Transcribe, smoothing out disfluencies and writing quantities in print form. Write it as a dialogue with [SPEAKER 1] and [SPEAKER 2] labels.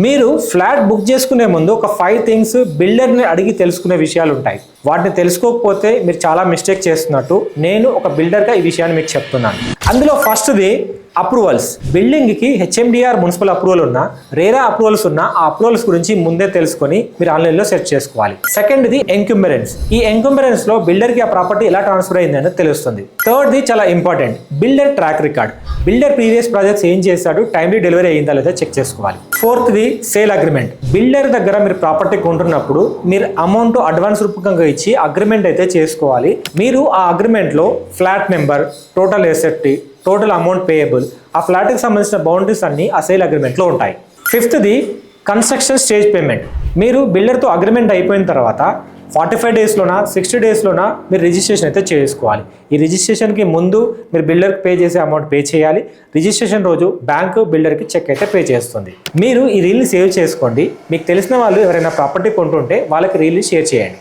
[SPEAKER 1] మీరు flat book చేసుకునే ముందు ఒక 5 థింగ్స్ బిల్డర్ని అడిగి తెలుసుకునే విషయాలు ఉంటాయి. వాటిని తెలుసుకోకపోతే మీరు చాలా మిస్టేక్ చేస్తున్నట్టు నేను ఒక బిల్డర్గా ఈ విషయాన్ని మీకు చెప్తున్నాను. అందులో ఫస్ట్ది అప్రూవల్స్. బిల్డింగ్కి హెచ్ఎండిఆర్ మున్సిపల్ అప్రూవల్ ఉన్నా, రేరా అప్రూవల్స్ ఉన్నా ఆ అప్రూవల్స్ గురించి ముందే తెలుసుకొని మీరు ఆన్లైన్లో సెర్చ్ చేసుకోవాలి. సెకండ్ది ఎంక్యూంబరెన్స్. ఈ ఎంక్యూంబరెన్స్ లో బిల్డర్కి ఆ ప్రాపర్టీ ఎలా ట్రాన్స్ఫర్ అయింది అనేది తెలుస్తుంది. థర్డ్ది చాలా important, builder track record. Builder previous projects ఏం చేశాడు, టైమ్లీ డెలివరీ అయిందా లేదా చెక్ చేసుకోవాలి. ఫోర్త్ది సేల్ అగ్రిమెంట్. బిల్డర్ దగ్గర మీరు ప్రాపర్టీ కొంటున్నప్పుడు మీరు అమౌంట్ అడ్వాన్స్ రూపకంగా ఇచ్చి అగ్రిమెంట్ అయితే చేసుకోవాలి. మీరు ఆ అగ్రిమెంట్ లో flat number, total asset, total amount payable, ఆ ఫ్లాట్కి సంబంధించిన బౌండరీస్ అన్ని ఆ సేల్ అగ్రిమెంట్లో ఉంటాయి. ఫిఫ్త్ది కన్స్ట్రక్షన్ స్టేజ్ పేమెంట్. మీరు బిల్డర్తో అగ్రిమెంట్ అయిపోయిన తర్వాత 45 డేస్లోనా 60 డేస్లోనా మీరు రిజిస్ట్రేషన్ అయితే చేసుకోవాలి. ఈ రిజిస్ట్రేషన్కి ముందు మీరు బిల్డర్కి పే చేసే అమౌంట్ పే చేయాలి. రిజిస్ట్రేషన్ రోజు బ్యాంకు బిల్డర్కి చెక్ అయితే పే చేస్తుంది. మీరు ఈ రీల్ని సేవ్ చేసుకోండి. మీకు తెలిసిన వాళ్ళు ఎవరైనా ప్రాపర్టీ కొంటుంటే వాళ్ళకి రీల్ని షేర్ చేయండి.